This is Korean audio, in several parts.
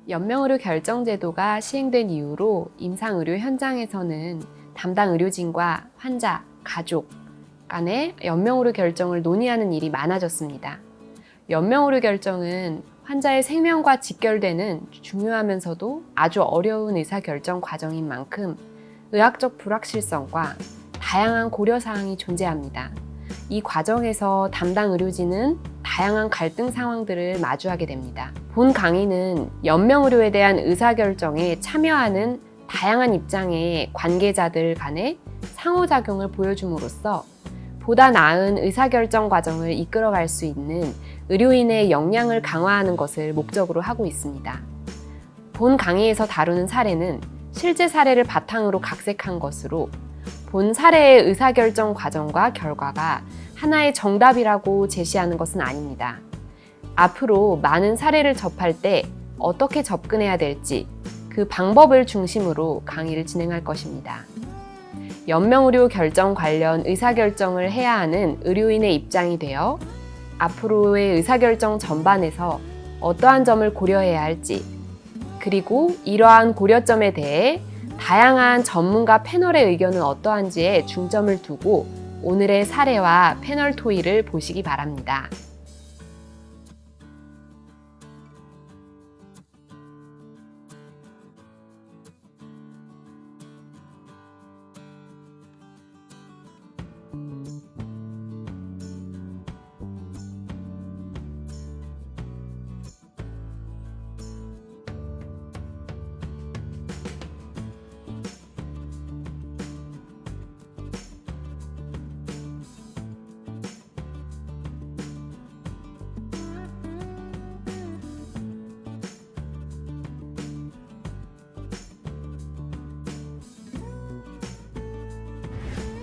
연명의료 결정제도가 시행된 이후로 임상의료 현장에서는 담당 의료진과 환자, 가족 간의 연명의료 결정을 논의하는 일이 많아졌습니다. 연명의료 결정은 환자의 생명과 직결되는 중요하면서도 아주 어려운 의사결정 과정인 만큼 의학적 불확실성과 다양한 고려사항이 존재합니다. 이 과정에서 담당 의료진은 다양한 갈등 상황들을 마주하게 됩니다. 본 강의는 연명의료에 대한 의사결정에 참여하는 다양한 입장의 관계자들 간의 상호작용을 보여줌으로써 보다 나은 의사결정 과정을 이끌어갈 수 있는 의료인의 역량을 강화하는 것을 목적으로 하고 있습니다. 본 강의에서 다루는 사례는 실제 사례를 바탕으로 각색한 것으로 본 사례의 의사결정 과정과 결과가 하나의 정답이라고 제시하는 것은 아닙니다. 앞으로 많은 사례를 접할 때 어떻게 접근해야 될지 그 방법을 중심으로 강의를 진행할 것입니다. 연명의료 결정 관련 의사결정을 해야 하는 의료인의 입장이 되어 앞으로의 의사결정 전반에서 어떠한 점을 고려해야 할지, 그리고 이러한 고려점에 대해 다양한 전문가 패널의 의견은 어떠한지에 중점을 두고 오늘의 사례와 패널 토의를 보시기 바랍니다.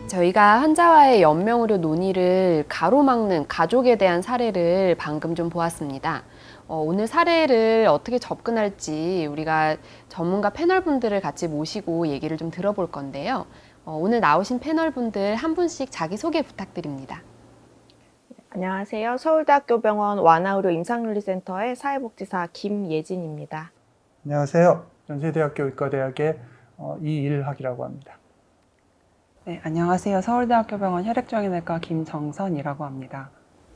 저희가 환자와의 연명의료 논의를 가로막는 가족에 대한 사례를 방금 좀 보았습니다. 오늘 사례를 어떻게 접근할지 우리가 전문가 패널분들을 같이 모시고 얘기를 좀 들어볼 건데요. 오늘 나오신 패널분들 한 분씩 자기소개 부탁드립니다. 안녕하세요. 서울대학교 병원 완화의료 임상윤리센터의 사회복지사 김예진입니다. 안녕하세요. 연세대학교 의과대학의 이일학이라고 합니다. 네, 안녕하세요. 서울대학교 병원 혈액종양내과 김정선이라고 합니다.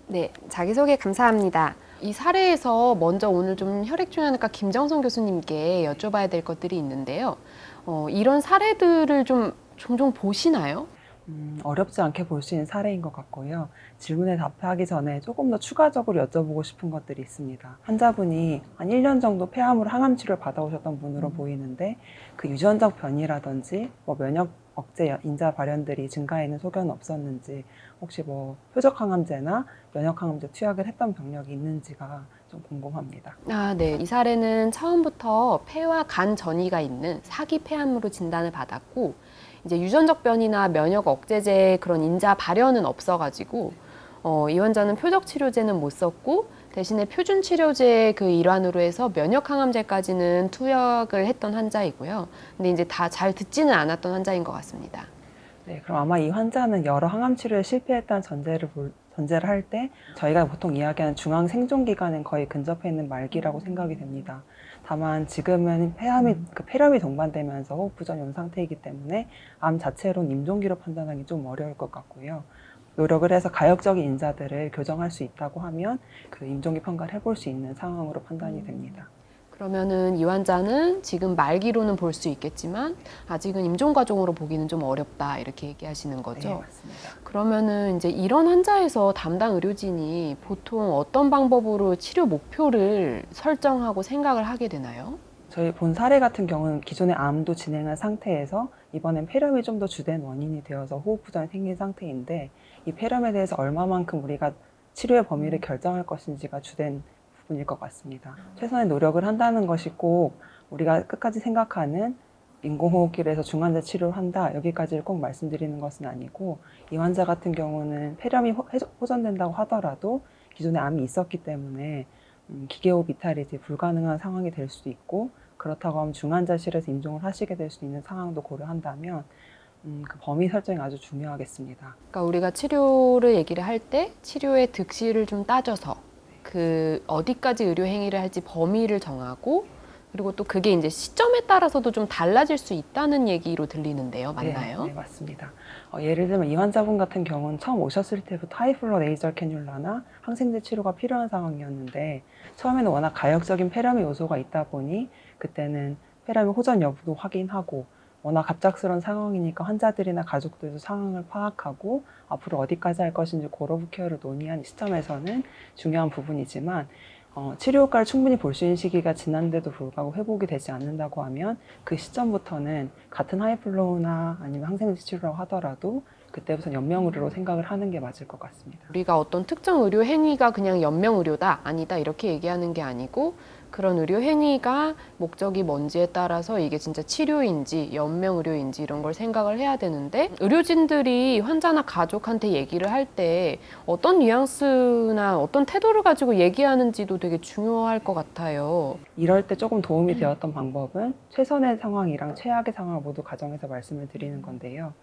네, 자기소개 감사합니다. 이 사례에서 먼저 오늘 좀 혈액종양내과 김정선 교수님께 여쭤봐야 될 것들이 있는데요. 이런 사례들을 좀 종종 보시나요? 어렵지 않게 볼 수 있는 사례인 것 같고요. 질문에 답하기 전에 조금 더 추가적으로 여쭤보고 싶은 것들이 있습니다. 환자분이 한 1년 정도 폐암으로 항암 치료를 받아오셨던 분으로 보이는데 그 유전적 변이라든지 면역 억제 인자 발현들이 증가하는 소견은 없었는지, 혹시 표적 항암제나 면역 항암제 투약을 했던 병력이 있는지가 좀 궁금합니다. 네. 이 사례는 처음부터 폐와 간 전이가 있는 사기 폐암으로 진단을 받았고, 이제 유전적 변이나 면역 억제제 그런 인자 발현은 없어가지고 이 환자는 표적 치료제는 못 썼고 대신에 표준 치료제의 그 일환으로 해서 면역 항암제까지는 투약을 했던 환자이고요. 근데 이제 다 잘 듣지는 않았던 환자인 것 같습니다. 네, 그럼 아마 이 환자는 여러 항암 치료에 실패했다는 전제를 할 때 저희가 보통 이야기하는 중앙 생존 기간은 거의 근접해 있는 말기라고 생각이 됩니다. 다만 지금은 폐렴이 동반되면서 호흡 부전 온 상태이기 때문에 암 자체로는 임종기로 판단하기 좀 어려울 것 같고요. 노력을 해서 가역적인 인자들을 교정할 수 있다고 하면 그 임종기 평가를 해볼 수 있는 상황으로 판단이 됩니다. 그러면은 이 환자는 지금 말기로는 볼 수 있겠지만 아직은 임종 과정으로 보기는 좀 어렵다 이렇게 얘기하시는 거죠? 네, 맞습니다. 그러면은 이제 이런 환자에서 담당 의료진이 보통 어떤 방법으로 치료 목표를 설정하고 생각을 하게 되나요? 저희 본 사례 같은 경우는 기존에 암도 진행한 상태에서 이번엔 폐렴이 좀 더 주된 원인이 되어서 호흡 부전이 생긴 상태인데, 이 폐렴에 대해서 얼마만큼 우리가 치료의 범위를 결정할 것인지가 주된 부분일 것 같습니다. 최선의 노력을 한다는 것이 꼭 우리가 끝까지 생각하는 인공호흡기를 해서 중환자 치료를 한다, 여기까지를 꼭 말씀드리는 것은 아니고, 이 환자 같은 경우는 폐렴이 호전된다고 하더라도 기존에 암이 있었기 때문에 기계호흡 이탈이 불가능한 상황이 될 수도 있고, 그렇다고 하면 중환자실에서 임종을 하시게 될 수 있는 상황도 고려한다면 그 범위 설정이 아주 중요하겠습니다. 그러니까 우리가 치료를 얘기를 할 때 치료의 득실을 좀 따져서 그 어디까지 의료 행위를 할지 범위를 정하고 그리고 또 그게 이제 시점에 따라서도 좀 달라질 수 있다는 얘기로 들리는데요. 맞나요? 네, 맞습니다. 예를 들면 이 환자분 같은 경우는 처음 오셨을 때부터 하이플로 네이절 캐뉼라나 항생제 치료가 필요한 상황이었는데 처음에는 워낙 가역적인 폐렴의 요소가 있다 보니 그때는 폐렴의 호전 여부도 확인하고 워낙 갑작스러운 상황이니까 환자들이나 가족들도 상황을 파악하고 앞으로 어디까지 할 것인지 고로브 케어를 논의한 시점에서는 중요한 부분이지만 치료 효과를 충분히 볼 수 있는 시기가 지난데도 불구하고 회복이 되지 않는다고 하면 그 시점부터는 같은 하이플로우나 아니면 항생제 치료라고 하더라도 그때부터 연명의료로 생각을 하는 게 맞을 것 같습니다. 우리가 어떤 특정 의료 행위가 그냥 연명의료다, 아니다 이렇게 얘기하는 게 아니고 그런 의료 행위가 목적이 뭔지에 따라서 이게 진짜 치료인지 연명의료인지 이런 걸 생각을 해야 되는데 의료진들이 환자나 가족한테 얘기를 할 때 어떤 뉘앙스나 어떤 태도를 가지고 얘기하는지도 되게 중요할 것 같아요. 이럴 때 조금 도움이 되었던 방법은 최선의 상황이랑 최악의 상황을 모두 가정해서 말씀을 드리는 건데요.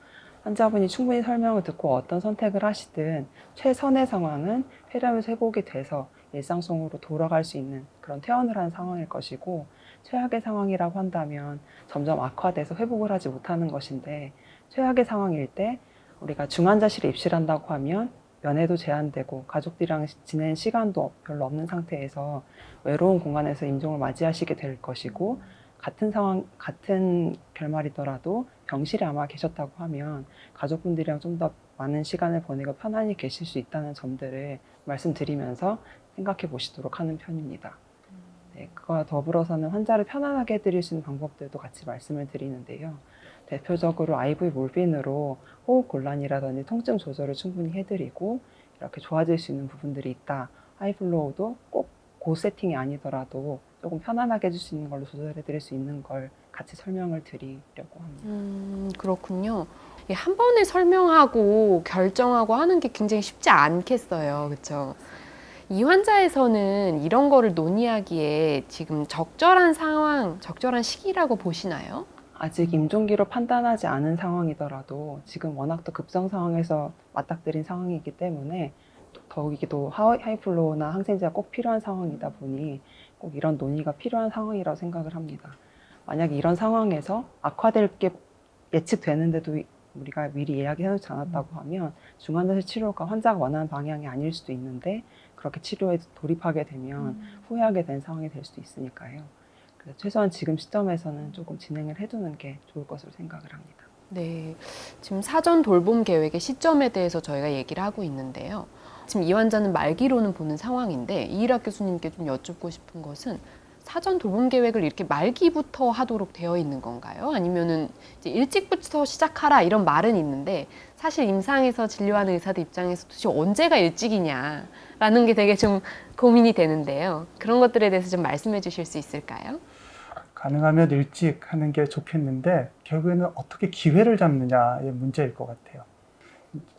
환자분이 충분히 설명을 듣고 어떤 선택을 하시든 최선의 상황은 폐렴에서 회복이 돼서 일상 속으로 돌아갈 수 있는 그런 퇴원을 한 상황일 것이고 최악의 상황이라고 한다면 점점 악화돼서 회복을 하지 못하는 것인데 최악의 상황일 때 우리가 중환자실에 입실을 한다고 하면 면회도 제한되고 가족들이랑 지낸 시간도 별로 없는 상태에서 외로운 공간에서 임종을 맞이하시게 될 것이고 같은 상황, 같은 결말이더라도 병실에 아마 계셨다고 하면 가족분들이랑 좀 더 많은 시간을 보내고 편안히 계실 수 있다는 점들을 말씀드리면서 생각해 보시도록 하는 편입니다. 네, 그와 더불어서는 환자를 편안하게 해드릴 수 있는 방법들도 같이 말씀을 드리는데요. 대표적으로 IV 몰핀으로 호흡 곤란이라든지 통증 조절을 충분히 해드리고 이렇게 좋아질 수 있는 부분들이 있다. 하이플로우도 꼭 그 세팅이 아니더라도 조금 편안하게 해줄 수 있는 걸로 조절해드릴 수 있는 걸 같이 설명을 드리려고 합니다. 그렇군요. 이게 한 번에 설명하고 결정하고 하는 게 굉장히 쉽지 않겠어요. 그렇죠? 이 환자에서는 이런 거를 논의하기에 지금 적절한 상황, 적절한 시기라고 보시나요? 아직 임종기로 판단하지 않은 상황이더라도 지금 워낙 또 급성 상황에서 맞닥뜨린 상황이기 때문에 더욱이도 하이플로우나 항생제가 꼭 필요한 상황이다 보니 꼭 이런 논의가 필요한 상황이라고 생각을 합니다. 만약에 이런 상황에서 악화될 게 예측되는데도 우리가 미리 예약해놓지 않았다고 하면 중환자실 치료가 환자가 원하는 방향이 아닐 수도 있는데 그렇게 치료에 돌입하게 되면 후회하게 된 상황이 될 수도 있으니까요. 그래서 최소한 지금 시점에서는 조금 진행을 해두는 게 좋을 것으로 생각을 합니다. 네, 지금 사전 돌봄 계획의 시점에 대해서 저희가 얘기를 하고 있는데요. 지금 이 환자는 말기로는 보는 상황인데 이일학 교수님께 좀 여쭙고 싶은 것은 사전 돌봄 계획을 이렇게 말기부터 하도록 되어 있는 건가요? 아니면은 이제 일찍부터 시작하라 이런 말은 있는데 사실 임상에서 진료하는 의사들 입장에서 도대체 언제가 일찍이냐라는 게 되게 좀 고민이 되는데요. 그런 것들에 대해서 좀 말씀해 주실 수 있을까요? 가능하면 일찍 하는 게 좋겠는데 결국에는 어떻게 기회를 잡느냐의 문제일 것 같아요.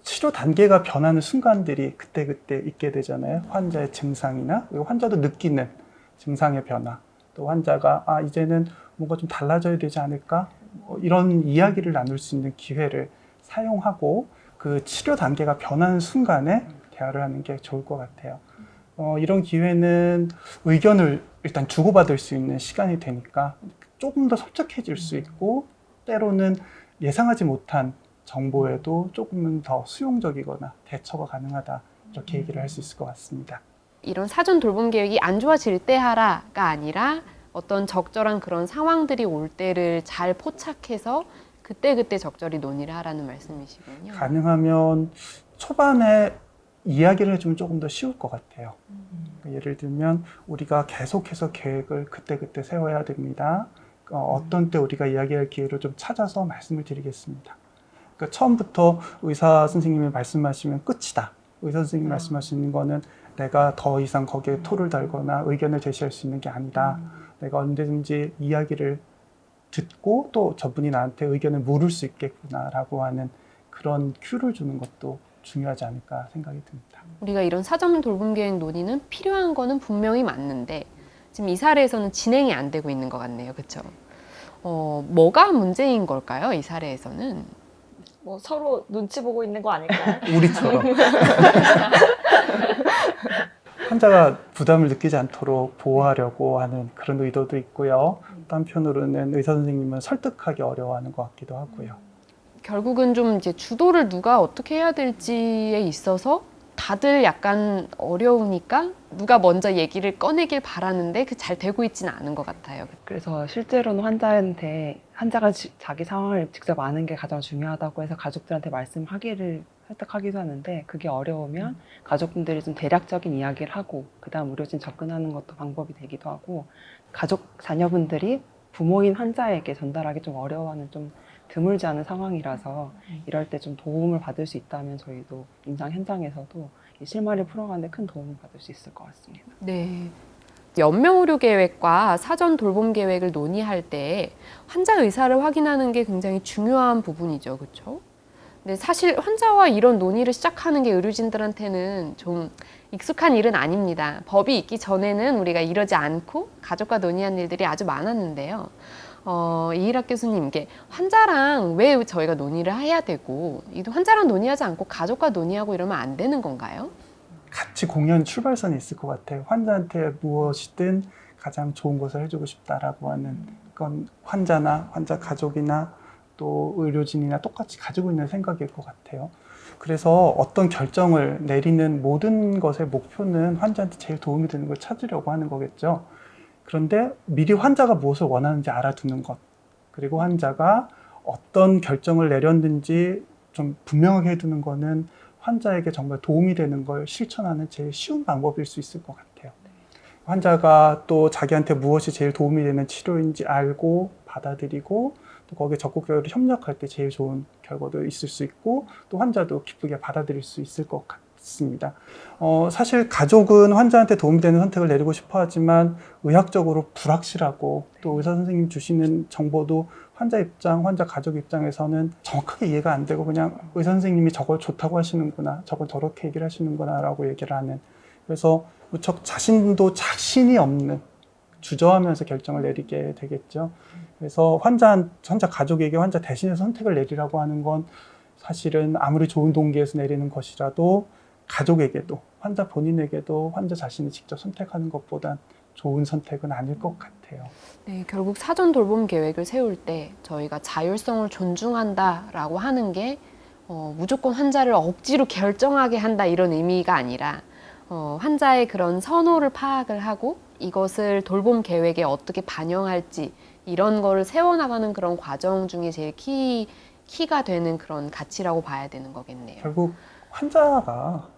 치료 단계가 변하는 순간들이 그때그때 있게 되잖아요. 환자의 증상이나 그리고 환자도 느끼는 증상의 변화, 또 환자가 이제는 뭔가 좀 달라져야 되지 않을까? 이런 이야기를 나눌 수 있는 기회를 사용하고 그 치료 단계가 변하는 순간에 대화를 하는 게 좋을 것 같아요. 이런 기회는 의견을 일단 주고받을 수 있는 시간이 되니까 조금 더 솔직해질 수 있고 때로는 예상하지 못한 정보에도 조금은 더 수용적이거나 대처가 가능하다 이렇게 얘기를 할 수 있을 것 같습니다. 이런 사전 돌봄 계획이 안 좋아질 때 하라가 아니라 어떤 적절한 그런 상황들이 올 때를 잘 포착해서 그때그때 적절히 논의를 하라는 말씀이시군요. 가능하면 초반에 이야기를 해주면 조금 더 쉬울 것 같아요. 예를 들면 우리가 계속해서 계획을 그때그때 세워야 됩니다. 어떤 때 우리가 이야기할 기회를 좀 찾아서 말씀을 드리겠습니다. 그러니까 처음부터 의사 선생님이 말씀하시면 끝이다. 의사 선생님이 말씀하시는 거는 내가 더 이상 거기에 토를 달거나 의견을 제시할 수 있는 게 아니다. 내가 언제든지 이야기를 듣고 또 저분이 나한테 의견을 물을 수 있겠구나라고 하는 그런 큐를 주는 것도 중요하지 않을까 생각이 듭니다. 우리가 이런 사전 돌봄 계획 논의는 필요한 거는 분명히 맞는데 지금 이 사례에서는 진행이 안 되고 있는 것 같네요. 그렇죠? 뭐가 문제인 걸까요? 이 사례에서는? 뭐 서로 눈치 보고 있는 거 아닐까요? 우리처럼. 환자가 부담을 느끼지 않도록 보호하려고 하는 그런 의도도 있고요. 또 한편으로는 의사 선생님은 설득하기 어려워하는 것 같기도 하고요. 결국은 좀 이제 주도를 누가 어떻게 해야 될지에 있어서 다들 약간 어려우니까 누가 먼저 얘기를 꺼내길 바라는데 그 잘 되고 있지는 않은 것 같아요. 그래서 실제로는 환자가 자기 상황을 직접 아는 게 가장 중요하다고 해서 가족들한테 말씀하기를 설득하기도 하는데, 그게 어려우면 가족분들이 좀 대략적인 이야기를 하고 그다음 의료진 접근하는 것도 방법이 되기도 하고, 자녀분들이 부모인 환자에게 전달하기 좀 어려워하는 좀 드물지 않은 상황이라서 이럴 때 좀 도움을 받을 수 있다면 저희도 임상 현장에서도 이 실마리를 풀어가는 데 큰 도움을 받을 수 있을 것 같습니다. 네. 연명 의료 계획과 사전 돌봄 계획을 논의할 때 환자 의사를 확인하는 게 굉장히 중요한 부분이죠. 그렇죠? 근데 사실 환자와 이런 논의를 시작하는 게 의료진들한테는 좀 익숙한 일은 아닙니다. 법이 있기 전에는 우리가 이러지 않고 가족과 논의한 일들이 아주 많았는데요. 이일학 교수님, 이게 환자랑 왜 저희가 논의를 해야 되고, 이 환자랑 논의하지 않고 가족과 논의하고 이러면 안 되는 건가요? 같이 공유한 출발선이 있을 것 같아요. 환자한테 무엇이든 가장 좋은 것을 해주고 싶다라고 하는 건 환자나 환자 가족이나 또 의료진이나 똑같이 가지고 있는 생각일 것 같아요. 그래서 어떤 결정을 내리는 모든 것의 목표는 환자한테 제일 도움이 되는 걸 찾으려고 하는 거겠죠. 그런데 미리 환자가 무엇을 원하는지 알아두는 것, 그리고 환자가 어떤 결정을 내렸는지 좀 분명하게 해두는 거는 환자에게 정말 도움이 되는 걸 실천하는 제일 쉬운 방법일 수 있을 것 같아요. 환자가 또 자기한테 무엇이 제일 도움이 되는 치료인지 알고 받아들이고 또 거기에 적극적으로 협력할 때 제일 좋은 결과도 있을 수 있고, 또 환자도 기쁘게 받아들일 수 있을 것 같습니다. 사실 가족은 환자한테 도움이 되는 선택을 내리고 싶어 하지만 의학적으로 불확실하고 또 의사 선생님 주시는 정보도 환자 입장, 환자 가족 입장에서는 정확하게 이해가 안 되고 그냥 의사 선생님이 저걸 좋다고 하시는구나, 저걸 저렇게 얘기를 하시는구나 라고 얘기를 하는, 그래서 무척 자신도 자신이 없는, 주저하면서 결정을 내리게 되겠죠. 그래서 환자 가족에게 환자 대신에 선택을 내리라고 하는 건 사실은 아무리 좋은 동기에서 내리는 것이라도 가족에게도 환자 본인에게도 환자 자신이 직접 선택하는 것보단 좋은 선택은 아닐 것 같아요. 네, 결국 사전 돌봄 계획을 세울 때 저희가 자율성을 존중한다라고 하는 게 무조건 환자를 억지로 결정하게 한다 이런 의미가 아니라 환자의 그런 선호를 파악을 하고 이것을 돌봄 계획에 어떻게 반영할지 이런 거를 세워나가는 그런 과정 중에 제일 키가 되는 그런 가치라고 봐야 되는 거겠네요. 결국 환자가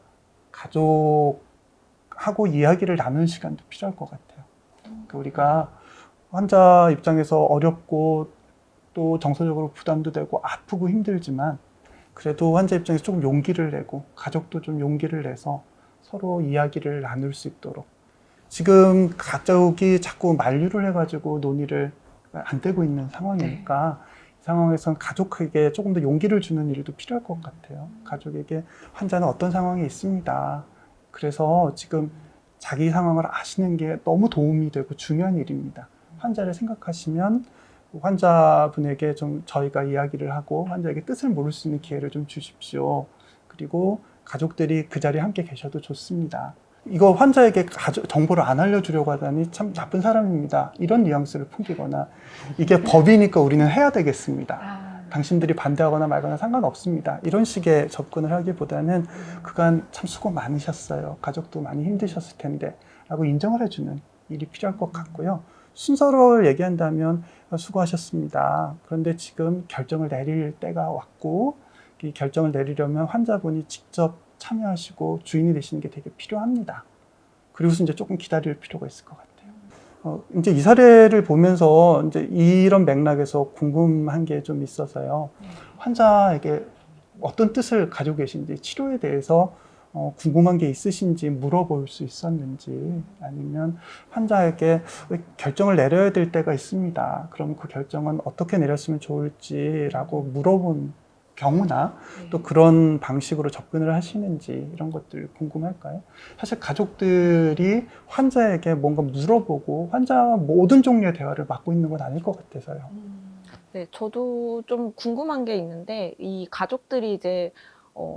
가족하고 이야기를 나누는 시간도 필요할 것 같아요. 그러니까 우리가 환자 입장에서 어렵고 또 정서적으로 부담도 되고 아프고 힘들지만 그래도 환자 입장에서 조금 용기를 내고 가족도 좀 용기를 내서 서로 이야기를 나눌 수 있도록, 지금 가족이 자꾸 만류를 해가지고 논의를 안 되고 있는 상황이니까 이 상황에선 가족에게 조금 더 용기를 주는 일도 필요할 것 같아요. 가족에게 환자는 어떤 상황에 있습니다. 그래서 지금 자기 상황을 아시는 게 너무 도움이 되고 중요한 일입니다. 환자를 생각하시면 환자분에게 좀 저희가 이야기를 하고 환자에게 뜻을 모를 수 있는 기회를 좀 주십시오. 그리고 가족들이 그 자리에 함께 계셔도 좋습니다. 이거 환자에게 정보를 안 알려주려고 하다니 참 나쁜 사람입니다. 이런 뉘앙스를 풍기거나 이게 법이니까 우리는 해야 되겠습니다. 당신들이 반대하거나 말거나 상관없습니다. 이런 식의 접근을 하기보다는 그간 참 수고 많으셨어요. 가족도 많이 힘드셨을 텐데 라고 인정을 해주는 일이 필요할 것 같고요. 순서를 얘기한다면 수고하셨습니다. 그런데 지금 결정을 내릴 때가 왔고 이 결정을 내리려면 환자분이 직접 참여하시고 주인이 되시는 게 되게 필요합니다. 그리고서 이제 조금 기다릴 필요가 있을 것 같아요. 이제 이 사례를 보면서 이제 이런 맥락에서 궁금한 게 좀 있어서요. 환자에게 어떤 뜻을 가지고 계신지, 치료에 대해서 궁금한 게 있으신지 물어볼 수 있었는지, 아니면 환자에게 결정을 내려야 될 때가 있습니다. 그럼 그 결정은 어떻게 내렸으면 좋을지라고 물어본 경우나 또 그런 방식으로 접근을 하시는지 이런 것들 궁금할까요? 사실 가족들이 환자에게 뭔가 물어보고 환자와 모든 종류의 대화를 맡고 있는 건 아닐 것 같아서요. 네, 저도 좀 궁금한 게 있는데 이 가족들이 이제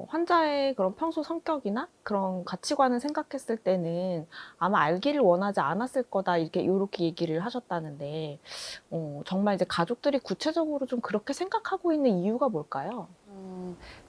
환자의 그런 평소 성격이나 그런 가치관을 생각했을 때는 아마 알기를 원하지 않았을 거다 이렇게 얘기를 하셨다는데 정말 이제 가족들이 구체적으로 좀 그렇게 생각하고 있는 이유가 뭘까요?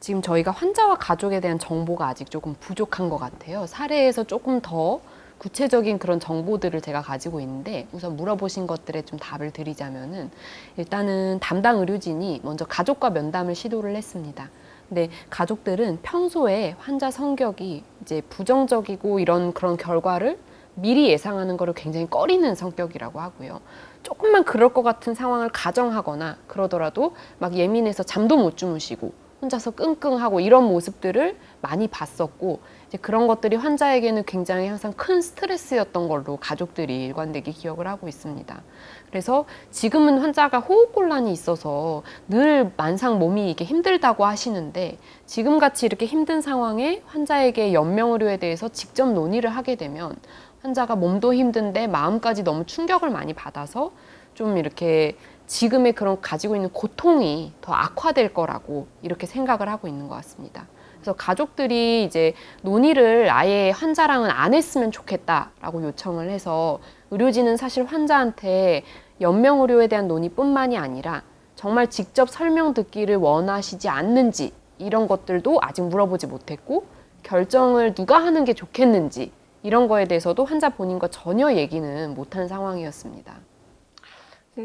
지금 저희가 환자와 가족에 대한 정보가 아직 조금 부족한 것 같아요. 사례에서 조금 더 구체적인 그런 정보들을 제가 가지고 있는데 우선 물어보신 것들에 좀 답을 드리자면은 일단은 담당 의료진이 먼저 가족과 면담을 시도를 했습니다. 근데 가족들은 평소에 환자 성격이 이제 부정적이고 이런 그런 결과를 미리 예상하는 거를 굉장히 꺼리는 성격이라고 하고요. 조금만 그럴 것 같은 상황을 가정하거나 그러더라도 막 예민해서 잠도 못 주무시고 혼자서 끙끙하고 이런 모습들을 많이 봤었고 이제 그런 것들이 환자에게는 굉장히 항상 큰 스트레스였던 걸로 가족들이 일관되게 기억을 하고 있습니다. 그래서 지금은 환자가 호흡곤란이 있어서 늘 만상 몸이 이게 힘들다고 하시는데 지금같이 이렇게 힘든 상황에 환자에게 연명의료에 대해서 직접 논의를 하게 되면 환자가 몸도 힘든데 마음까지 너무 충격을 많이 받아서 좀 이렇게 지금의 그런 가지고 있는 고통이 더 악화될 거라고 이렇게 생각을 하고 있는 것 같습니다. 그래서 가족들이 이제 논의를 아예 환자랑은 안 했으면 좋겠다라고 요청을 해서 의료진은 사실 환자한테 연명의료에 대한 논의뿐만이 아니라 정말 직접 설명 듣기를 원하시지 않는지 이런 것들도 아직 물어보지 못했고 결정을 누가 하는 게 좋겠는지 이런 거에 대해서도 환자 본인과 전혀 얘기는 못한 상황이었습니다.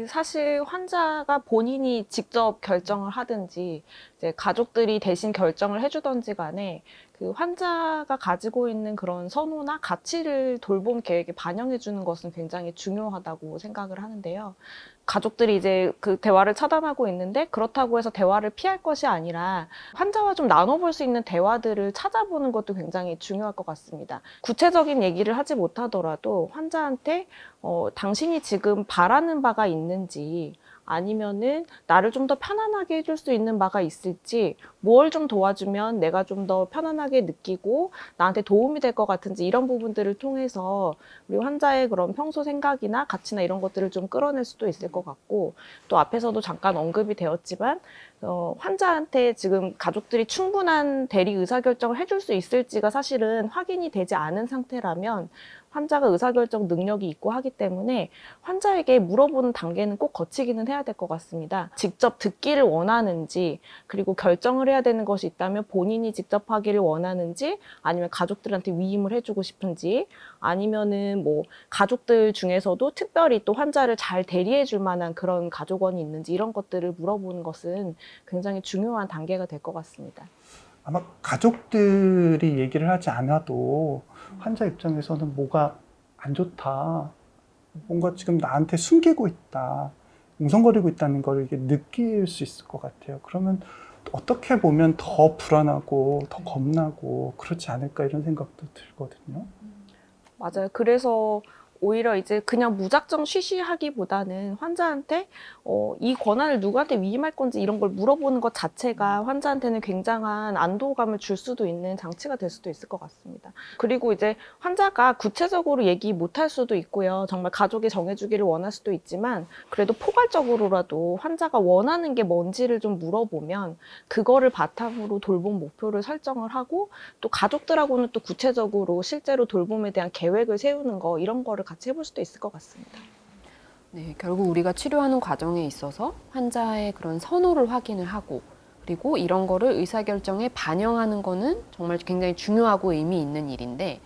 사실 환자가 본인이 직접 결정을 하든지 이제 가족들이 대신 결정을 해주든지 간에 그 환자가 가지고 있는 그런 선호나 가치를 돌봄 계획에 반영해 주는 것은 굉장히 중요하다고 생각을 하는데요. 가족들이 이제 그 대화를 차단하고 있는데 그렇다고 해서 대화를 피할 것이 아니라 환자와 좀 나눠볼 수 있는 대화들을 찾아보는 것도 굉장히 중요할 것 같습니다. 구체적인 얘기를 하지 못하더라도 환자한테 당신이 지금 바라는 바가 있는지 아니면은 나를 좀 더 편안하게 해줄 수 있는 바가 있을지 뭘 좀 도와주면 내가 좀 더 편안하게 느끼고 나한테 도움이 될 것 같은지 이런 부분들을 통해서 우리 환자의 그런 평소 생각이나 가치나 이런 것들을 좀 끌어낼 수도 있을 것 같고 또 앞에서도 잠깐 언급이 되었지만 환자한테 지금 가족들이 충분한 대리 의사결정을 해줄 수 있을지가 사실은 확인이 되지 않은 상태라면 환자가 의사결정 능력이 있고 하기 때문에 환자에게 물어보는 단계는 꼭 거치기는 해야 될 것 같습니다. 직접 듣기를 원하는지 그리고 결정을 해야 되는 것이 있다면 본인이 직접 하기를 원하는지 아니면 가족들한테 위임을 해주고 싶은지 아니면은 뭐 가족들 중에서도 특별히 또 환자를 잘 대리해 줄 만한 그런 가족원이 있는지 이런 것들을 물어보는 것은 굉장히 중요한 단계가 될 것 같습니다. 아마 가족들이 얘기를 하지 않아도 환자 입장에서는 뭐가 안 좋다, 뭔가 지금 나한테 숨기고 있다, 웅성거리고 있다는 걸 이게 느낄 수 있을 것 같아요. 그러면 어떻게 보면 더 불안하고 더 겁나고 그렇지 않을까 이런 생각도 들거든요. 맞아요. 그래서 오히려 이제 그냥 무작정 쉬쉬하기보다는 환자한테 이 권한을 누구한테 위임할 건지 이런 걸 물어보는 것 자체가 환자한테는 굉장한 안도감을 줄 수도 있는 장치가 될 수도 있을 것 같습니다. 그리고 이제 환자가 구체적으로 얘기 못할 수도 있고요. 정말 가족이 정해주기를 원할 수도 있지만 그래도 포괄적으로라도 환자가 원하는 게 뭔지를 좀 물어보면 그거를 바탕으로 돌봄 목표를 설정을 하고 또 가족들하고는 또 구체적으로 실제로 돌봄에 대한 계획을 세우는 거 이런 거를 같이 해볼 수도 있을 것 같습니다. 네, 결국 우리가 치료하는 과정에 있어서 환자의 그런 선호를 확인을 하고 그리고 이런 거를 의사결정에 반영하는 거는 정말 굉장히 중요하고 의미 있는 일인데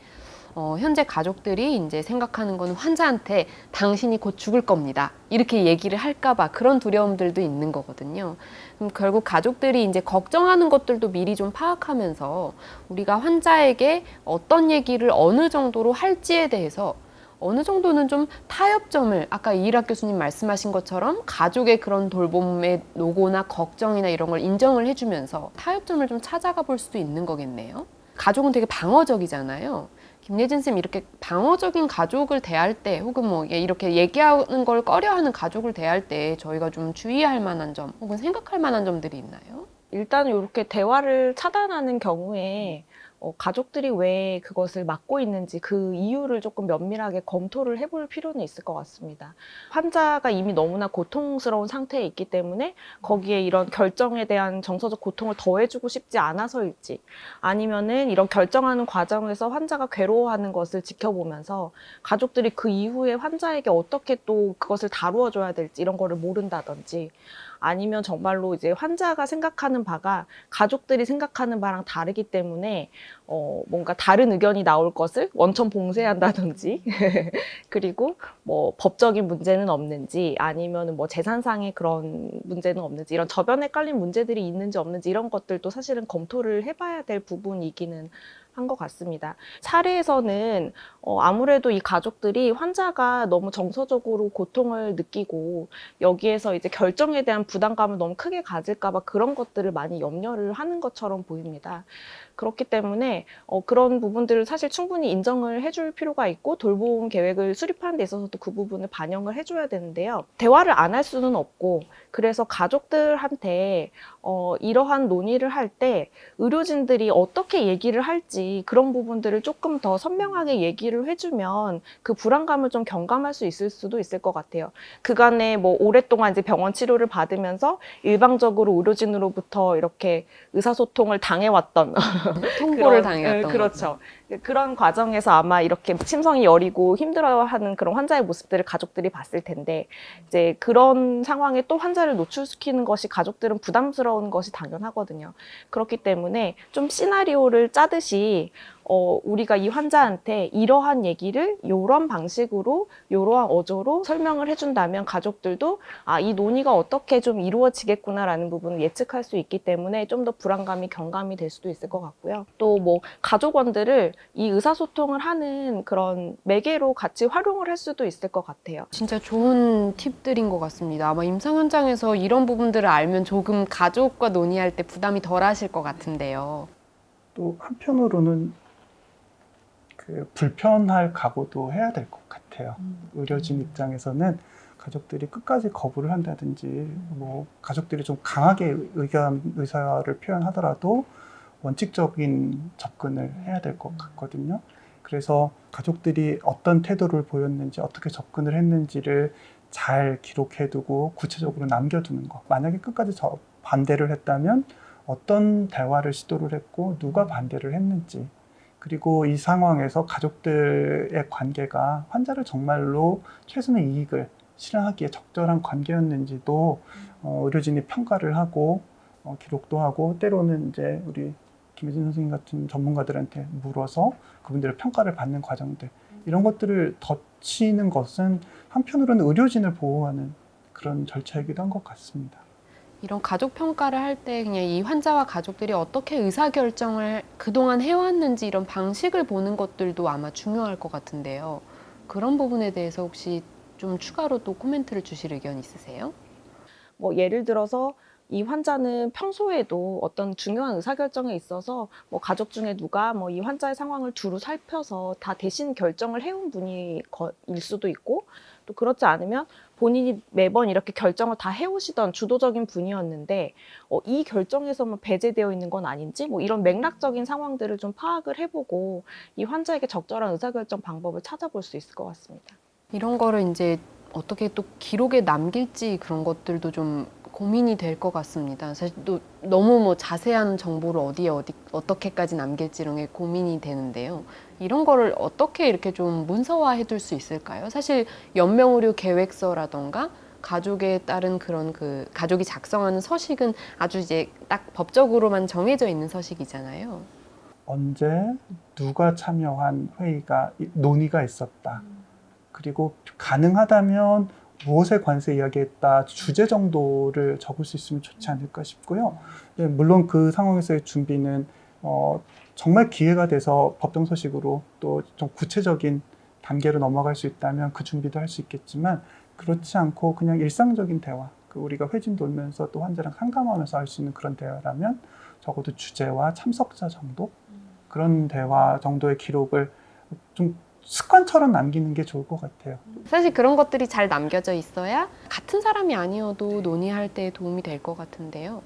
현재 가족들이 이제 생각하는 거는 환자한테 당신이 곧 죽을 겁니다. 이렇게 얘기를 할까봐 그런 두려움들도 있는 거거든요. 그럼 결국 가족들이 이제 걱정하는 것들도 미리 좀 파악하면서 우리가 환자에게 어떤 얘기를 어느 정도로 할지에 대해서 어느 정도는 좀 타협점을 아까 이일학 교수님 말씀하신 것처럼 가족의 그런 돌봄의 노고나 걱정이나 이런 걸 인정을 해주면서 타협점을 좀 찾아가 볼 수도 있는 거겠네요. 가족은 되게 방어적이잖아요. 김예진 쌤 이렇게 방어적인 가족을 대할 때 혹은 뭐 이렇게 얘기하는 걸 꺼려하는 가족을 대할 때 저희가 좀 주의할 만한 점 혹은 생각할 만한 점들이 있나요? 일단 이렇게 대화를 차단하는 경우에 가족들이 왜 그것을 막고 있는지 그 이유를 조금 면밀하게 검토를 해볼 필요는 있을 것 같습니다. 환자가 이미 너무나 고통스러운 상태에 있기 때문에 거기에 이런 결정에 대한 정서적 고통을 더해주고 싶지 않아서일지, 아니면은 이런 결정하는 과정에서 환자가 괴로워하는 것을 지켜보면서 가족들이 그 이후에 환자에게 어떻게 또 그것을 다루어 줘야 될지 이런 거를 모른다든지, 아니면 정말로 이제 환자가 생각하는 바가 가족들이 생각하는 바랑 다르기 때문에 뭔가 다른 의견이 나올 것을 원천 봉쇄한다든지 그리고 뭐 법적인 문제는 없는지, 아니면은 뭐 재산상의 그런 문제는 없는지, 이런 저변에 깔린 문제들이 있는지 없는지 이런 것들도 사실은 검토를 해봐야 될 부분이기는 한 것 같습니다. 사례에서는 아무래도 이 가족들이 환자가 너무 정서적으로 고통을 느끼고 여기에서 이제 결정에 대한 부담감을 너무 크게 가질까 봐 그런 것들을 많이 염려를 하는 것처럼 보입니다. 그렇기 때문에 그런 부분들을 사실 충분히 인정을 해줄 필요가 있고, 돌봄 계획을 수립하는 데 있어서도 그 부분을 반영을 해줘야 되는데요. 대화를 안 할 수는 없고, 그래서 가족들한테 이러한 논의를 할 때 의료진들이 어떻게 얘기를 할지 그런 부분들을 조금 더 선명하게 얘기를 해주면 그 불안감을 좀 경감할 수 있을 수도 있을 것 같아요. 그간에 뭐 오랫동안 이제 병원 치료를 받으면서 일방적으로 의료진으로부터 이렇게 의사소통을 당해왔던 통보를 당해왔던 그렇죠. 그런 과정에서 아마 이렇게 심성이 여리고 힘들어하는 그런 환자의 모습들을 가족들이 봤을 텐데, 이제 그런 상황에 또 환자를 노출시키는 것이 가족들은 부담스러운 것이 당연하거든요. 그렇기 때문에 좀 시나리오를 짜듯이 우리가 이 환자한테 이러한 얘기를 이런 방식으로, 이러한 어조로 설명을 해준다면 가족들도 이 논의가 어떻게 좀 이루어지겠구나라는 부분을 예측할 수 있기 때문에 좀 더 불안감이 경감이 될 수도 있을 것 같고요. 또 뭐 가족원들을 이 의사소통을 하는 그런 매개로 같이 활용을 할 수도 있을 것 같아요. 진짜 좋은 팁들인 것 같습니다. 아마 임상 현장에서 이런 부분들을 알면 조금 가족과 논의할 때 부담이 덜 하실 것 같은데요. 또 한편으로는 그 불편할 각오도 해야 될 것 같아요. 의료진 입장에서는 가족들이 끝까지 거부를 한다든지, 뭐 가족들이 좀 강하게 의사를 표현하더라도 원칙적인 접근을 해야 될 것 같거든요. 그래서 가족들이 어떤 태도를 보였는지, 어떻게 접근을 했는지를 잘 기록해두고 구체적으로 남겨두는 것. 만약에 끝까지 반대를 했다면 어떤 대화를 시도를 했고 누가 반대를 했는지, 그리고 이 상황에서 가족들의 관계가 환자를 정말로 최선의 이익을 실현하기에 적절한 관계였는지도 의료진이 평가를 하고 기록도 하고, 때로는 이제 우리 김혜진 선생님 같은 전문가들한테 물어서 그분들의 평가를 받는 과정들, 이런 것들을 덧치는 것은 한편으로는 의료진을 보호하는 그런 절차이기도 한 것 같습니다. 이런 가족 평가를 할 때 그냥 이 환자와 가족들이 어떻게 의사결정을 그동안 해왔는지 이런 방식을 보는 것들도 아마 중요할 것 같은데요. 그런 부분에 대해서 혹시 좀 추가로 또 코멘트를 주실 의견 있으세요? 뭐 예를 들어서 이 환자는 평소에도 어떤 중요한 의사결정에 있어서 뭐 가족 중에 누가 뭐 이 환자의 상황을 두루 살펴서 다 대신 결정을 해온 분일 수도 있고, 또 그렇지 않으면 본인이 매번 이렇게 결정을 다 해오시던 주도적인 분이었는데 이 결정에서만 배제되어 있는 건 아닌지, 뭐 이런 맥락적인 상황들을 좀 파악을 해보고 이 환자에게 적절한 의사결정 방법을 찾아볼 수 있을 것 같습니다. 이런 거를 이제 어떻게 또 기록에 남길지 그런 것들도 좀 고민이 될 것 같습니다. 사실 또 너무 뭐 자세한 정보를 어떻게까지 남길지 이런 게 고민이 되는데요. 이런 거를 어떻게 이렇게 좀 문서화해 둘 수 있을까요? 사실 연명의료 계획서라던가 가족에 따른 그런 그 가족이 작성하는 서식은 아주 이제 딱 법적으로만 정해져 있는 서식이잖아요. 언제 누가 참여한 회의가 논의가 있었다. 그리고 가능하다면 무엇에 관해서 이야기했다, 주제 정도를 적을 수 있으면 좋지 않을까 싶고요. 네, 물론 그 상황에서의 준비는 정말 기회가 돼서 법정 서식으로 또 좀 구체적인 단계로 넘어갈 수 있다면 그 준비도 할 수 있겠지만, 그렇지 않고 그냥 일상적인 대화, 그 우리가 회진 돌면서 또 환자랑 상담하면서 할 수 있는 그런 대화라면 적어도 주제와 참석자 정도, 그런 대화 정도의 기록을 좀 습관처럼 남기는 게 좋을 것 같아요. 사실 그런 것들이 잘 남겨져 있어야 같은 사람이 아니어도 논의할 때 도움이 될 것 같은데요.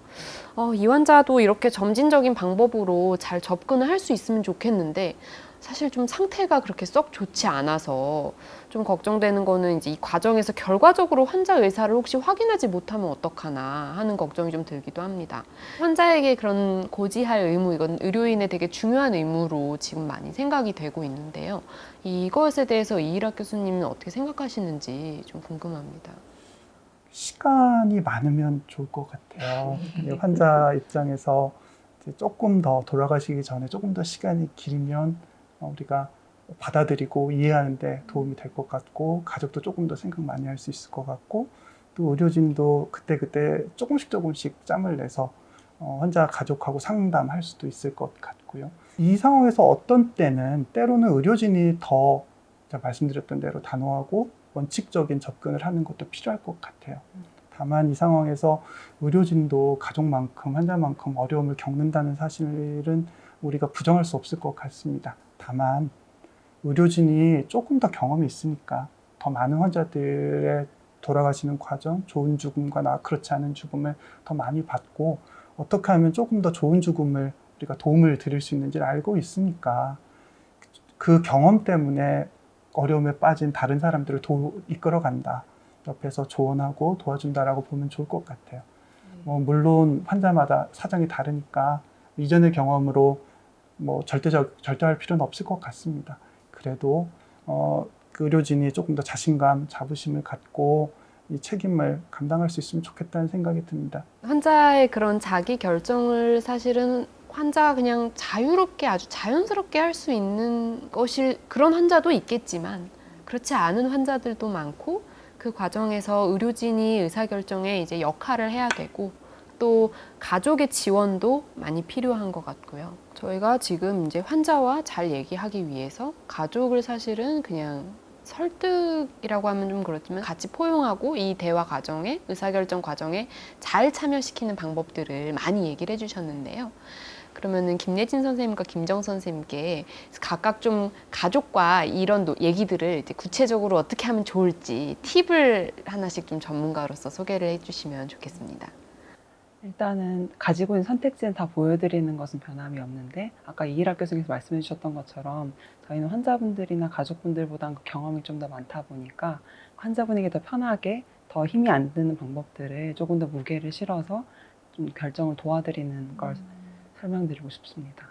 이 환자도 이렇게 점진적인 방법으로 잘 접근을 할 수 있으면 좋겠는데 사실 좀 상태가 그렇게 썩 좋지 않아서 좀 걱정되는 거는 이제 이 과정에서 결과적으로 환자 의사를 혹시 확인하지 못하면 어떡하나 하는 걱정이 좀 들기도 합니다. 환자에게 그런 고지할 의무, 이건 의료인의 되게 중요한 의무로 지금 많이 생각이 되고 있는데요. 이것에 대해서 이일학 교수님은 어떻게 생각하시는지 좀 궁금합니다. 시간이 많으면 좋을 것 같아요. 환자 입장에서 이제 조금 더 돌아가시기 전에 조금 더 시간이 길면 우리가 받아들이고 이해하는 데 도움이 될 것 같고, 가족도 조금 더 생각 많이 할 수 있을 것 같고, 또 의료진도 그때그때 조금씩 짬을 내서 환자 가족하고 상담할 수도 있을 것 같고요. 이 상황에서 어떤 때는 때로는 의료진이 더 제가 말씀드렸던 대로 단호하고 원칙적인 접근을 하는 것도 필요할 것 같아요. 다만 이 상황에서 의료진도 가족만큼 환자만큼 어려움을 겪는다는 사실은 우리가 부정할 수 없을 것 같습니다. 다만 의료진이 조금 더 경험이 있으니까 더 많은 환자들의 돌아가시는 과정, 좋은 죽음과 그렇지 않은 죽음을 더 많이 받고 어떻게 하면 조금 더 좋은 죽음을 우리가 도움을 드릴 수 있는지를 알고 있으니까 그 경험 때문에 어려움에 빠진 다른 사람들을 이끌어간다. 옆에서 조언하고 도와준다라고 보면 좋을 것 같아요. 물론 환자마다 사정이 다르니까 이전의 경험으로 절대할 필요는 없을 것 같습니다. 그래도 그 의료진이 조금 더 자신감, 자부심을 갖고 이 책임을 감당할 수 있으면 좋겠다는 생각이 듭니다. 환자의 그런 자기 결정을 사실은 환자가 그냥 자유롭게 아주 자연스럽게 할 수 있는 것일 그런 환자도 있겠지만 그렇지 않은 환자들도 많고 그 과정에서 의료진이 의사결정에 이제 역할을 해야 되고 또 가족의 지원도 많이 필요한 것 같고요. 저희가 지금 이제 환자와 잘 얘기하기 위해서 가족을 사실은 그냥 설득이라고 하면 좀 그렇지만 같이 포용하고 이 대화 과정에 의사결정 과정에 잘 참여시키는 방법들을 많이 얘기를 해주셨는데요. 그러면은 김예진 선생님과 김정 선생님께 각각 좀 가족과 이런 얘기들을 이제 구체적으로 어떻게 하면 좋을지 팁을 하나씩 좀 전문가로서 소개를 해주시면 좋겠습니다. 일단은 가지고 있는 선택지는 다 보여드리는 것은 변함이 없는데 아까 이일학 교수님께서 말씀해 주셨던 것처럼 저희는 환자분들이나 가족분들보다는 그 경험이 좀 더 많다 보니까 환자분에게 더 편하게 더 힘이 안 드는 방법들을 조금 더 무게를 실어서 좀 결정을 도와드리는 걸 설명드리고 싶습니다.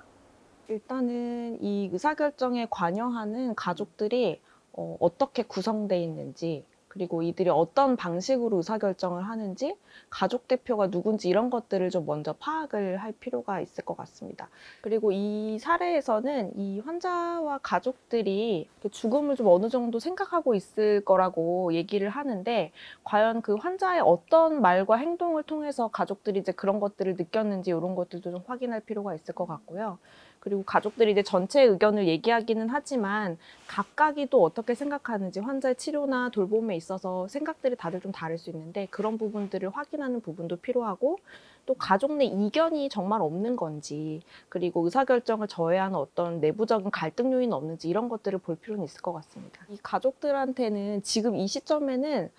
일단은 이 의사결정에 관여하는 가족들이 어떻게 구성되어 있는지, 그리고 이들이 어떤 방식으로 의사결정을 하는지, 가족 대표가 누군지 이런 것들을 좀 먼저 파악을 할 필요가 있을 것 같습니다. 그리고 이 사례에서는 이 환자와 가족들이 죽음을 좀 어느 정도 생각하고 있을 거라고 얘기를 하는데, 과연 그 환자의 어떤 말과 행동을 통해서 가족들이 이제 그런 것들을 느꼈는지 이런 것들도 좀 확인할 필요가 있을 것 같고요. 그리고 가족들이 이제 전체 의견을 얘기하기는 하지만 각각이 또 어떻게 생각하는지, 환자의 치료나 돌봄에 있어서 생각들이 다들 좀 다를 수 있는데 그런 부분들을 확인하는 부분도 필요하고, 또 가족 내 이견이 정말 없는 건지, 그리고 의사결정을 저해하는 어떤 내부적인 갈등 요인이 없는지 이런 것들을 볼 필요는 있을 것 같습니다. 이 가족들한테는 지금 이 시점에는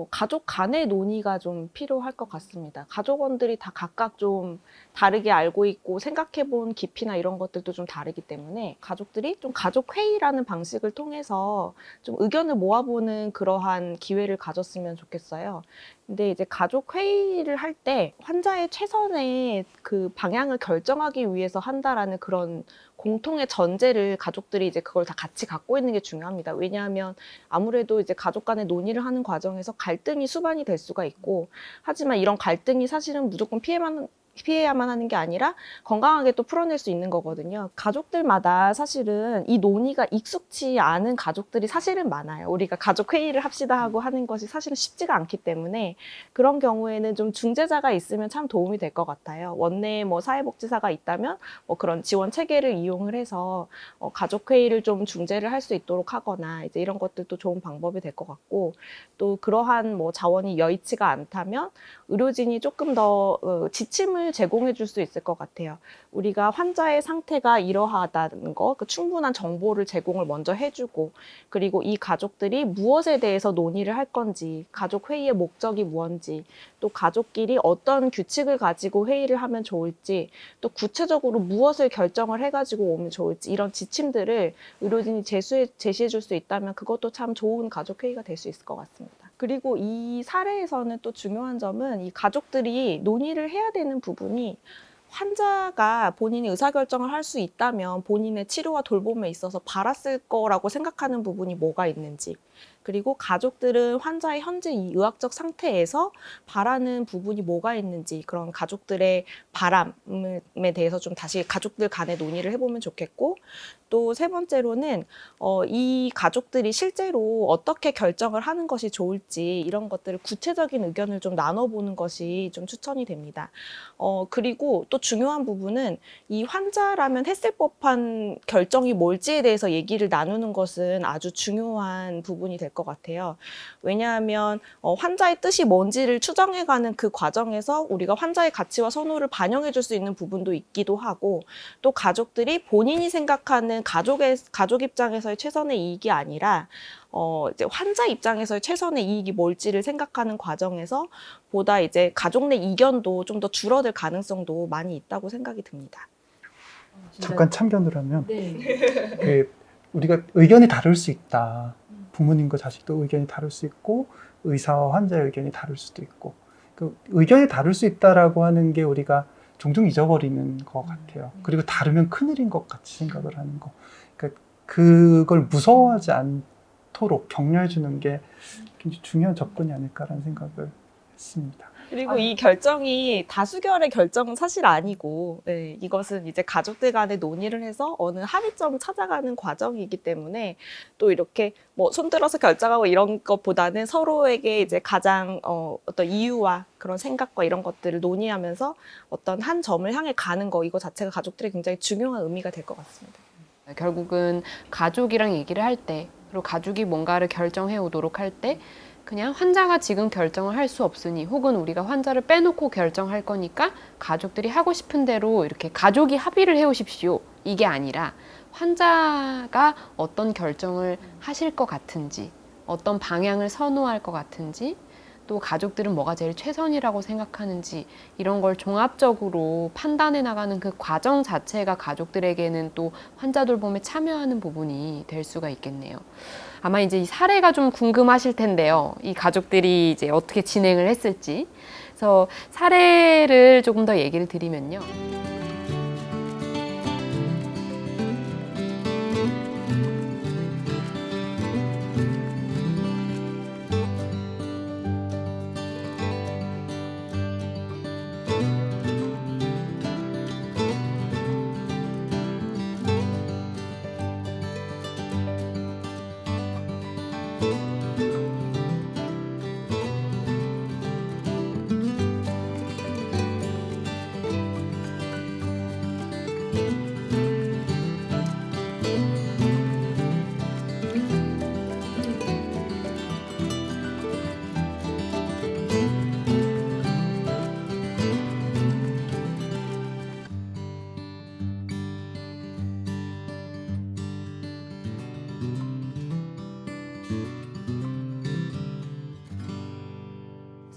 가족 간의 논의가 좀 필요할 것 같습니다. 가족원들이 다 각각 좀 다르게 알고 있고 생각해본 깊이나 이런 것들도 좀 다르기 때문에 가족들이 좀 가족회의라는 방식을 통해서 좀 의견을 모아보는 그러한 기회를 가졌으면 좋겠어요. 근데 이제 가족회의를 할 때 환자의 최선의 그 방향을 결정하기 위해서 한다라는 그런 공통의 전제를 가족들이 이제 그걸 다 같이 갖고 있는 게 중요합니다. 왜냐하면 아무래도 이제 가족 간의 논의를 하는 과정에서 갈등이 수반이 될 수가 있고, 하지만 이런 갈등이 사실은 무조건 피해야만 하는 게 아니라 건강하게 또 풀어낼 수 있는 거거든요. 가족들마다 사실은 이 논의가 익숙치 않은 가족들이 사실은 많아요. 우리가 가족 회의를 합시다 하고 하는 것이 사실은 쉽지가 않기 때문에 그런 경우에는 좀 중재자가 있으면 참 도움이 될 것 같아요. 원내에 뭐 사회복지사가 있다면 뭐 그런 지원 체계를 이용을 해서 가족 회의를 좀 중재를 할 수 있도록 하거나 이제 이런 것들도 좋은 방법이 될 것 같고, 또 그러한 뭐 자원이 여의치가 않다면 의료진이 조금 더 지침을 지침을 제공해 줄 수 있을 것 같아요. 우리가 환자의 상태가 이러하다는 거, 그 충분한 정보를 제공을 먼저 해주고, 그리고 이 가족들이 무엇에 대해서 논의를 할 건지, 가족 회의의 목적이 무엇인지, 또 가족끼리 어떤 규칙을 가지고 회의를 하면 좋을지, 또 구체적으로 무엇을 결정을 해가지고 오면 좋을지, 이런 지침들을 의료진이 제시해 줄 수 있다면 그것도 참 좋은 가족 회의가 될 수 있을 것 같습니다. 그리고 이 사례에서는 또 중요한 점은 이 가족들이 논의를 해야 되는 부분이, 환자가 본인이 의사결정을 할 수 있다면 본인의 치료와 돌봄에 있어서 바랐을 거라고 생각하는 부분이 뭐가 있는지, 그리고 가족들은 환자의 현재 이 의학적 상태에서 바라는 부분이 뭐가 있는지, 그런 가족들의 바람에 대해서 좀 다시 가족들 간에 논의를 해보면 좋겠고, 또 세 번째로는 이 가족들이 실제로 어떻게 결정을 하는 것이 좋을지, 이런 것들을 구체적인 의견을 좀 나눠보는 것이 좀 추천이 됩니다. 그리고 또 중요한 부분은 이 환자라면 했을 법한 결정이 뭘지에 대해서 얘기를 나누는 것은 아주 중요한 부분이 될 것 같아요. 왜냐하면 환자의 뜻이 뭔지를 추정해가는 그 과정에서 우리가 환자의 가치와 선호를 반영해 줄 수 있는 부분도 있기도 하고, 또 가족들이 본인이 생각하는 가족 입장에서의 최선의 이익이 아니라 이제 환자 입장에서의 최선의 이익이 뭘지를 생각하는 과정에서 보다 이제 가족 내 이견도 좀 더 줄어들 가능성도 많이 있다고 생각이 듭니다. 잠깐 참견을 하면 네. 그 우리가 의견이 다를 수 있다. 부모님과 자식도 의견이 다를 수 있고 의사와 환자의 의견이 다를 수도 있고, 그 의견이 다를 수 있다라고 하는 게 우리가 종종 잊어버리는 것 같아요. 그리고 다르면 큰일인 것 같이 생각을 하는 거. 그러니까 그걸 무서워하지 않도록 격려해 주는 게 굉장히 중요한 접근이 아닐까라는 생각을 했습니다. 그리고 이 결정이 다수결의 결정은 사실 아니고, 네, 이것은 이제 가족들 간에 논의를 해서 어느 합의점을 찾아가는 과정이기 때문에, 또 이렇게 뭐 손들어서 결정하고 이런 것보다는 서로에게 이제 가장 어떤 이유와 그런 생각과 이런 것들을 논의하면서 어떤 한 점을 향해 가는 거, 이거 자체가 가족들의 굉장히 중요한 의미가 될 것 같습니다. 결국은 가족이랑 얘기를 할 때, 그리고 가족이 뭔가를 결정해 오도록 할 때, 그냥 환자가 지금 결정을 할 수 없으니, 혹은 우리가 환자를 빼놓고 결정할 거니까 가족들이 하고 싶은 대로 이렇게 가족이 합의를 해 오십시오, 이게 아니라 환자가 어떤 결정을 하실 것 같은지, 어떤 방향을 선호할 것 같은지, 또 가족들은 뭐가 제일 최선이라고 생각하는지, 이런 걸 종합적으로 판단해 나가는 그 과정 자체가 가족들에게는 또 환자 돌봄에 참여하는 부분이 될 수가 있겠네요. 아마 이제 이 사례가 좀 궁금하실 텐데요. 이 가족들이 이제 어떻게 진행을 했을지. 그래서 사례를 조금 더 얘기를 드리면요.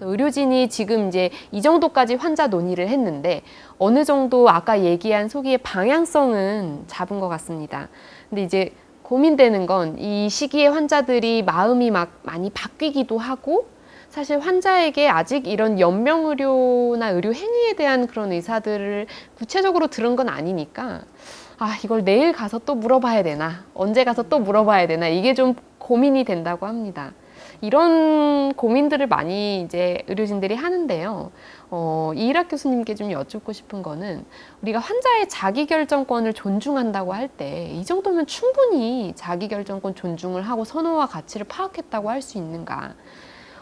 그래서 의료진이 지금 이제 이 정도까지 환자 논의를 했는데 어느 정도 아까 얘기한 소기의 방향성은 잡은 것 같습니다. 근데 이제 고민되는 건 이 시기에 환자들이 마음이 막 많이 바뀌기도 하고, 사실 환자에게 아직 이런 연명의료나 의료 행위에 대한 그런 의사들을 구체적으로 들은 건 아니니까, 아, 이걸 내일 가서 또 물어봐야 되나, 언제 가서 또 물어봐야 되나, 이게 좀 고민이 된다고 합니다. 이런 고민들을 많이 이제 의료진들이 하는데요. 이일학 교수님께 좀 여쭙고 싶은 거는, 우리가 환자의 자기결정권을 존중한다고 할 때 이 정도면 충분히 자기결정권 존중을 하고 선호와 가치를 파악했다고 할 수 있는가?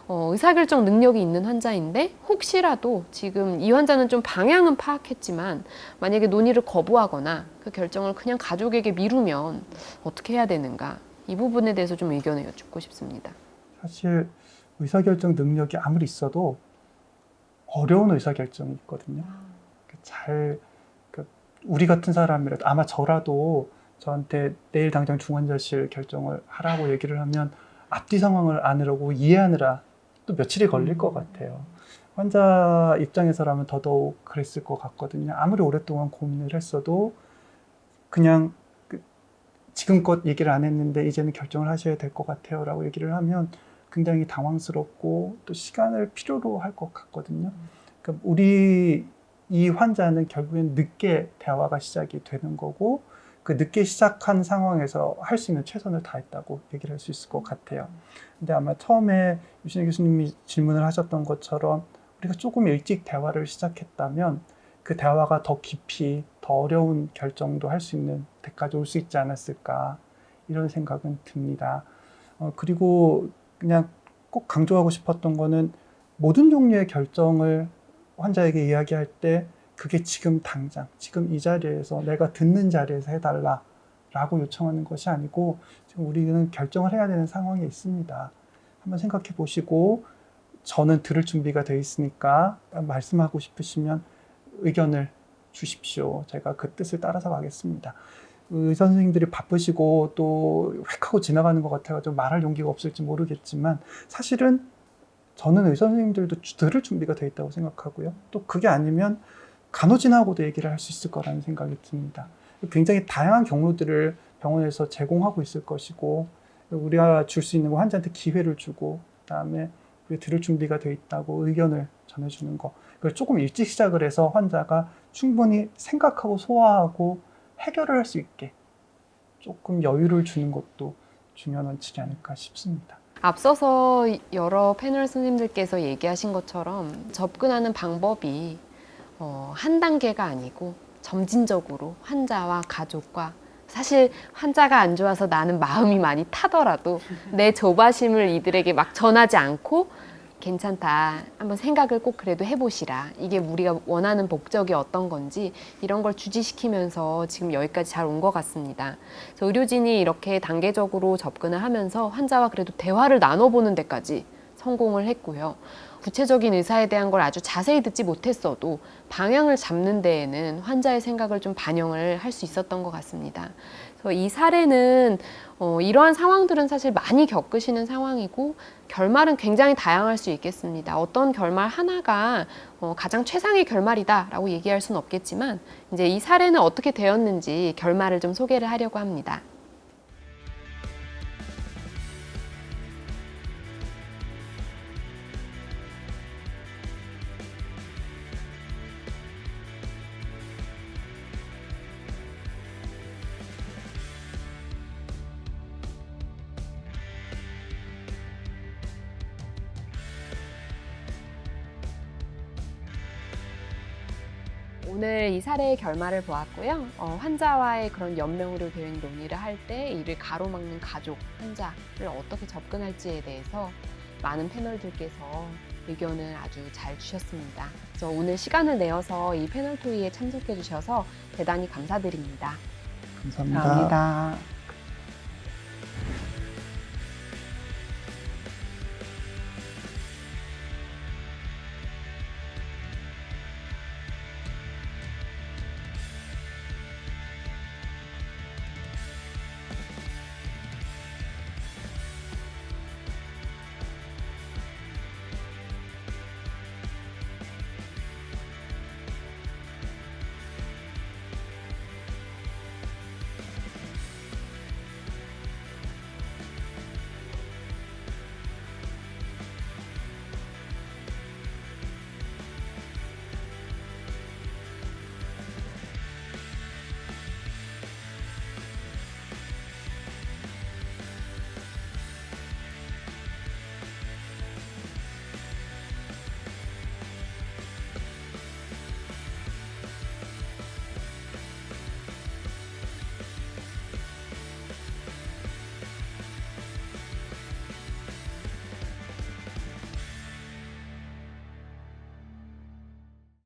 의사결정 능력이 있는 환자인데 혹시라도 지금 이 환자는 좀 방향은 파악했지만 만약에 논의를 거부하거나 그 결정을 그냥 가족에게 미루면 어떻게 해야 되는가? 이 부분에 대해서 좀 의견을 여쭙고 싶습니다. 사실 의사결정 능력이 아무리 있어도 어려운 의사결정이 있거든요. 잘 우리 같은 사람이라도 아마 저라도 저한테 내일 당장 중환자실 결정을 하라고 얘기를 하면 앞뒤 상황을 아느라고 이해하느라 또 며칠이 걸릴 것 같아요. 환자 입장에서라면 더더욱 그랬을 것 같거든요. 아무리 오랫동안 고민을 했어도 그냥 지금껏 얘기를 안 했는데 이제는 결정을 하셔야 될 것 같아요 라고 얘기를 하면 굉장히 당황스럽고 또 시간을 필요로 할 것 같거든요. 그러니까 우리 이 환자는 결국엔 늦게 대화가 시작이 되는 거고 그 늦게 시작한 상황에서 할 수 있는 최선을 다했다고 얘기를 할 수 있을 것 같아요. 근데 아마 처음에 유신혜 교수님이 질문을 하셨던 것처럼 우리가 조금 일찍 대화를 시작했다면 그 대화가 더 깊이 더 어려운 결정도 할 수 있는 데까지 올 수 있지 않았을까 이런 생각은 듭니다. 그리고 그냥 꼭 강조하고 싶었던 거는 모든 종류의 결정을 환자에게 이야기할 때 그게 지금 당장 지금 이 자리에서 내가 듣는 자리에서 해달라 라고 요청하는 것이 아니고 지금 우리는 결정을 해야 되는 상황에 있습니다. 한번 생각해 보시고 저는 들을 준비가 돼 있으니까 말씀하고 싶으시면 의견을 주십시오. 제가 그 뜻을 따라서 가겠습니다. 의사 선생님들이 바쁘시고 또 획 하고 지나가는 것 같아서 말할 용기가 없을지 모르겠지만 사실은 저는 의사 선생님들도 들을 준비가 돼 있다고 생각하고요. 또 그게 아니면 간호진하고도 얘기를 할 수 있을 거라는 생각이 듭니다. 굉장히 다양한 경로들을 병원에서 제공하고 있을 것이고 우리가 줄 수 있는 거 환자한테 기회를 주고 그다음에 들을 준비가 돼 있다고 의견을 전해주는 거 그걸 조금 일찍 시작을 해서 환자가 충분히 생각하고 소화하고 해결을 할 수 있게 조금 여유를 주는 것도 중요한 원칙이 아닐까 싶습니다. 앞서서 여러 패널 선생님들께서 얘기하신 것처럼 접근하는 방법이 한 단계가 아니고 점진적으로 환자와 가족과 사실 환자가 안 좋아서 나는 마음이 많이 타더라도 내 조바심을 이들에게 막 전하지 않고 괜찮다. 한번 생각을 꼭 그래도 해보시라. 이게 우리가 원하는 목적이 어떤 건지 이런 걸 주지시키면서 지금 여기까지 잘 온 것 같습니다. 그래서 의료진이 이렇게 단계적으로 접근을 하면서 환자와 그래도 대화를 나눠보는 데까지 성공을 했고요. 구체적인 의사에 대한 걸 아주 자세히 듣지 못했어도 방향을 잡는 데에는 환자의 생각을 좀 반영을 할 수 있었던 것 같습니다. 그래서 이 사례는 이러한 상황들은 사실 많이 겪으시는 상황이고 결말은 굉장히 다양할 수 있겠습니다. 어떤 결말 하나가 가장 최상의 결말이다라고 얘기할 수는 없겠지만 이제 이 사례는 어떻게 되었는지 결말을 좀 소개를 하려고 합니다. 오늘 이 사례의 결말을 보았고요. 환자와의 그런 연명의료 계획 논의를 할 때 이를 가로막는 가족, 환자를 어떻게 접근할지에 대해서 많은 패널들께서 의견을 아주 잘 주셨습니다. 그래서 오늘 시간을 내어서 이 패널 토의에 참석해 주셔서 대단히 감사드립니다. 감사합니다. 감사합니다.